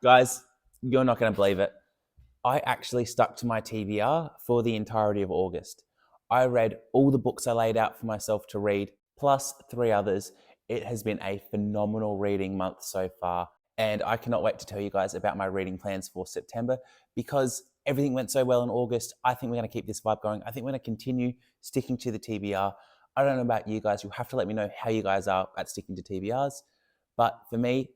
Guys, you're not going to believe it. I actually stuck to my TBR for the entirety of August. I read all the books I laid out for myself to read, plus 3 others. It has been a phenomenal reading month so far, and I cannot wait to tell you guys about my reading plans for September because everything went so well in August. I think we're going to keep this vibe going. I think we're going to continue sticking to the TBR. I don't know about you guys. You'll have to let me know how you guys are at sticking to TBRs. But for me,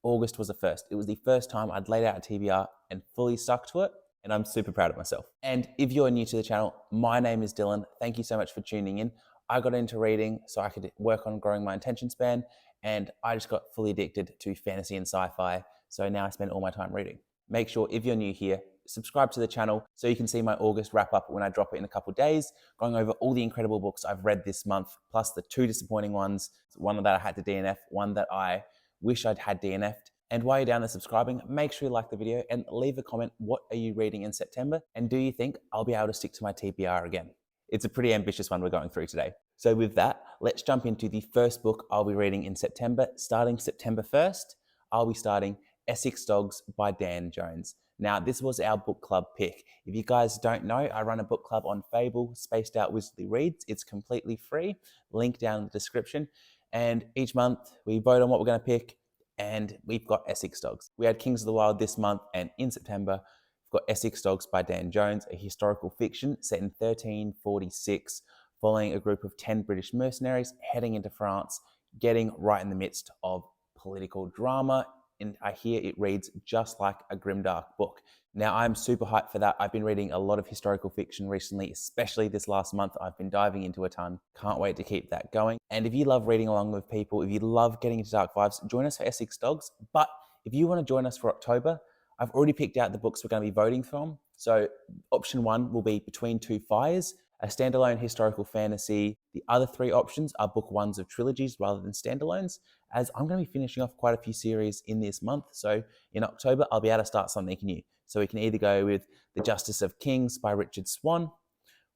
August was a first. It was the first time I'd laid out a TBR and fully stuck to it, and I'm super proud of myself. And if you're new to the channel, my name is Dylan. Thank you so much for tuning in. I got into reading so I could work on growing my attention span, and I just got fully addicted to fantasy and sci-fi, so now I spend all my time reading. Make sure if you're new here, subscribe to the channel so you can see my August wrap up when I drop it in a couple of days, going over all the incredible books I've read this month, plus the 2 disappointing ones, one that I had to DNF, one that I wish I'd had DNF'd. And while you're down there subscribing, make sure you like the video and leave a comment. What are you reading in September? And do you think I'll be able to stick to my TBR again? It's a pretty ambitious one we're going through today. So with that, let's jump into the first book I'll be reading in September. Starting September 1st, I'll be starting Essex Dogs by Dan Jones. Now, this was our book club pick. If you guys don't know, I run a book club on Fable, Spaced Out Wizardly Reads. It's completely free. Link down in the description. And each month we vote on what we're going to pick, and we've got Essex Dogs. We had Kings of the Wild this month, and in September, we've got Essex Dogs by Dan Jones, a historical fiction set in 1346, following a group of 10 British mercenaries heading into France, getting right in the midst of political drama. And I hear it reads just like a grimdark book. Now, I'm super hyped for that. I've been reading a lot of historical fiction recently, especially this last month. I've been diving into a ton. Can't wait to keep that going. And if you love reading along with people, if you love getting into dark vibes, join us for Essex Dogs. But if you want to join us for October, I've already picked out the books we're going to be voting from. So option 1 will be Between Two Fires, a standalone historical fantasy. The other 3 options are book 1s of trilogies rather than standalones, as I'm going to be finishing off quite a few series in this month. So in October, I'll be able to start something new. So we can either go with The Justice of Kings by Richard Swan,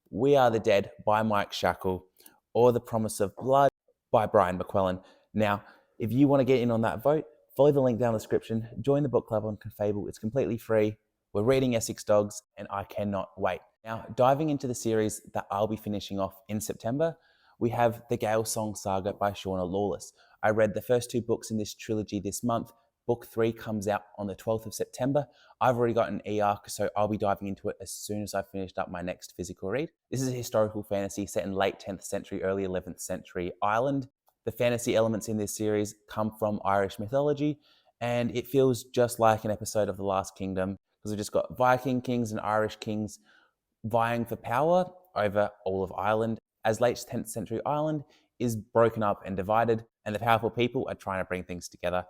We Are the Dead by Mike Shackle, or The Promise of Blood by Brian McQuillan. Now, if you want to get in on that vote, follow the link down in the description, join the book club on Fable. It's completely free. We're reading Essex Dogs, and I cannot wait. Now, diving into the series that I'll be finishing off in September, we have The Gale Song Saga by Shauna Lawless. I read the first 2 books in this trilogy this month. Book 3 comes out on the 12th of September. I've already got an e-arc, so I'll be diving into it as soon as I've finished up my next physical read. This is a historical fantasy set in late 10th century, early 11th century Ireland. The fantasy elements in this series come from Irish mythology, and it feels just like an episode of The Last Kingdom, because we've just got Viking kings and Irish kings vying for power over all of Ireland, as late 10th century Ireland is broken up and divided, and the powerful people are trying to bring things together.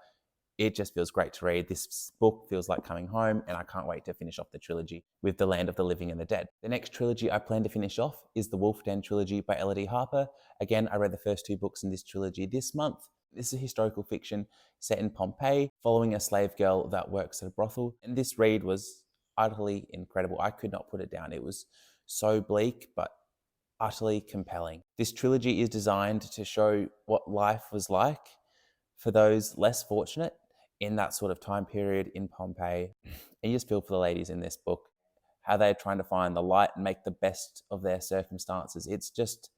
It just feels great to read. This book feels like coming home, and I can't wait to finish off the trilogy with The Land of the Living and the Dead. The next trilogy I plan to finish off is the Wolf Den trilogy by Elodie Harper. Again, I read the first 2 books in this trilogy this month. This is a historical fiction set in Pompeii, following a slave girl that works at a brothel. And this read was utterly incredible. I could not put it down. It was so bleak, but utterly compelling. This trilogy is designed to show what life was like for those less fortunate in that sort of time period in Pompeii. And you just feel for the ladies in this book, how they're trying to find the light and make the best of their circumstances. It's just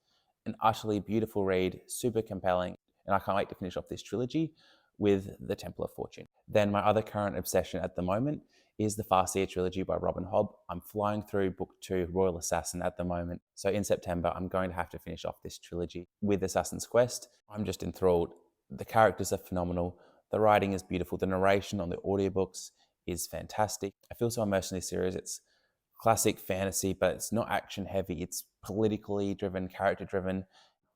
an utterly beautiful read, super compelling, and I can't wait to finish off this trilogy with The Temple of Fortune. Then my other current obsession at the moment is the Farseer trilogy by Robin Hobb. I'm flying through book 2, Royal Assassin, at the moment. So in September, I'm going to have to finish off this trilogy with Assassin's Quest. I'm just enthralled. The characters are phenomenal. The writing is beautiful. The narration on the audiobooks is fantastic. I feel so immersed in this series. It's classic fantasy, but it's not action heavy. It's politically driven, character driven.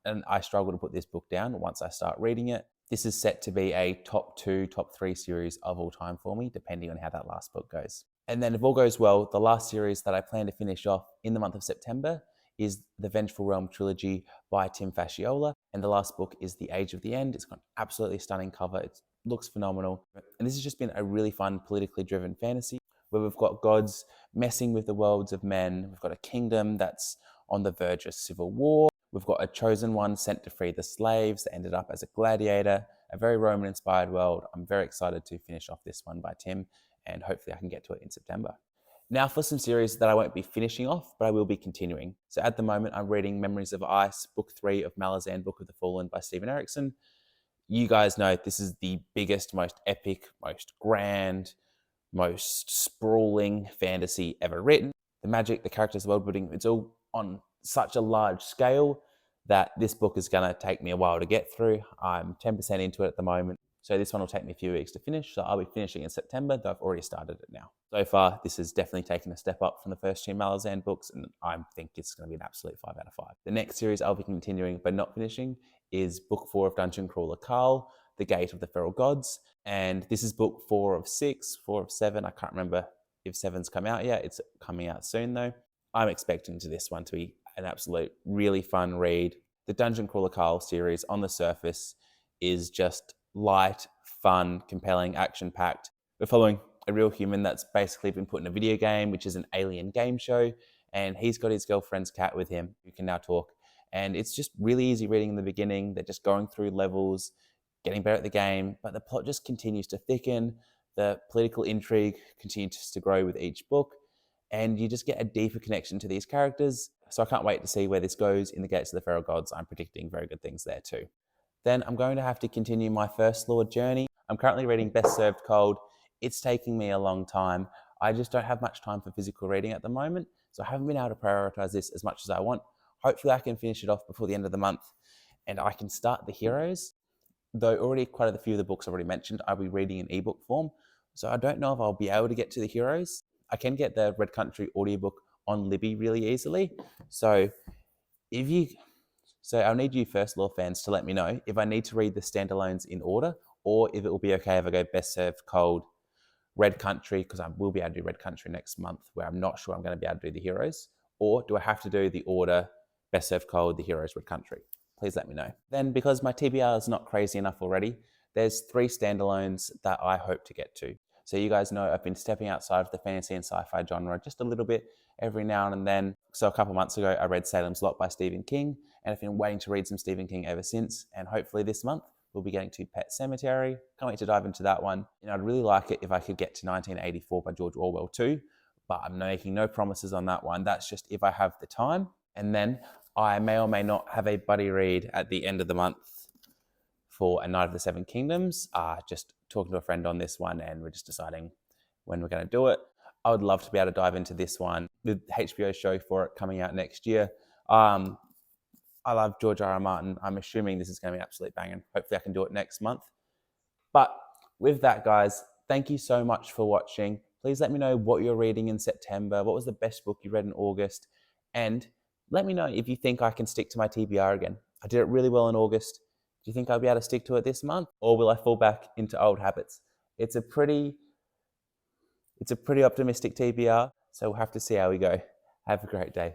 And I struggle to put this book down once I start reading it. This is set to be a top 2, top 3 series of all time for me, depending on how that last book goes. And then if all goes well, the last series that I plan to finish off in the month of September is the Vengeful Realm trilogy by Tim Facciola. And the last book is The Age of the End. It's got an absolutely stunning cover. It looks phenomenal. And this has just been a really fun, politically driven fantasy where we've got gods messing with the worlds of men. We've got a kingdom that's on the verge of civil war. We've got a chosen one sent to free the slaves that ended up as a gladiator, a very Roman-inspired world. I'm very excited to finish off this one by Tim, and hopefully I can get to it in September. Now for some series that I won't be finishing off, but I will be continuing. So at the moment, I'm reading Memories of Ice, Book 3 of Malazan, Book of the Fallen by Stephen Erikson. You guys know this is the biggest, most epic, most grand, most sprawling fantasy ever written. The magic, the characters, the world building, it's all on such a large scale that this book is going to take me a while to get through. I'm 10% into it at the moment. So this one will take me a few weeks to finish. So I'll be finishing in September, though I've already started it now. So far, this has definitely taken a step up from the first two Malazan books, and I think it's going to be an absolute 5 out of 5. The next series I'll be continuing but not finishing is Book 4 of Dungeon Crawler Carl, The Gate of the Feral Gods. And this is Book 4 of 6, 4 of 7. I can't remember if 7's come out yet. It's coming out soon, though. I'm expecting this one to be an absolute really fun read. The Dungeon Crawler Carl series on the surface is just light, fun, compelling, action-packed. We're following a real human that's basically been put in a video game, which is an alien game show, and he's got his girlfriend's cat with him who can now talk. And it's just really easy reading in the beginning. They're just going through levels, getting better at the game, but the plot just continues to thicken. The political intrigue continues to grow with each book, and you just get a deeper connection to these characters. So I can't wait to see where this goes in the Gates of the Feral Gods. I'm predicting very good things there too. Then I'm going to have to continue my First Lord journey. I'm currently reading Best Served Cold. It's taking me a long time. I just don't have much time for physical reading at the moment, so I haven't been able to prioritize this as much as I want. Hopefully I can finish it off before the end of the month, and I can start the Heroes. Though already quite a few of the books I've already mentioned, I'll be reading in ebook form, so I don't know if I'll be able to get to the Heroes. I can get the Red Country audiobook on Libby really easily, so I'll need you First Law fans to let me know if I need to read the standalones in order, or if it will be okay if I go Best Served Cold, Red Country, because I will be able to do Red Country next month, where I'm not sure I'm going to be able to do the Heroes, or do I have to do the order Best Served Cold, the Heroes, Red Country? Please let me know. Then, because my TBR is not crazy enough already, there's 3 standalones that I hope to get to. So you guys know I've been stepping outside of the fantasy and sci-fi genre just a little bit every now and then. So a couple months ago, I read Salem's Lot by Stephen King, and I've been waiting to read some Stephen King ever since. And hopefully this month, we'll be getting to Pet Sematary. Can't wait to dive into that one. I'd really like it if I could get to 1984 by George Orwell too, but I'm making no promises on that one. That's just if I have the time. And then I may or may not have a buddy read at the end of the month for A Night of the Seven Kingdoms. Just talking to a friend on this one, and we're just deciding when we're going to do it. I would love to be able to dive into this one with the HBO show for it coming out next year. I love George R.R. Martin. I'm assuming this is going to be an absolute banging. Hopefully I can do it next month. But with that, guys, thank you so much for watching. Please let me know what you're reading in September. What was the best book you read in August? And let me know if you think I can stick to my TBR again. I did it really well in August. Do you think I'll be able to stick to it this month? Or will I fall back into old habits? It's a pretty optimistic TBR, so we'll have to see how we go. Have a great day.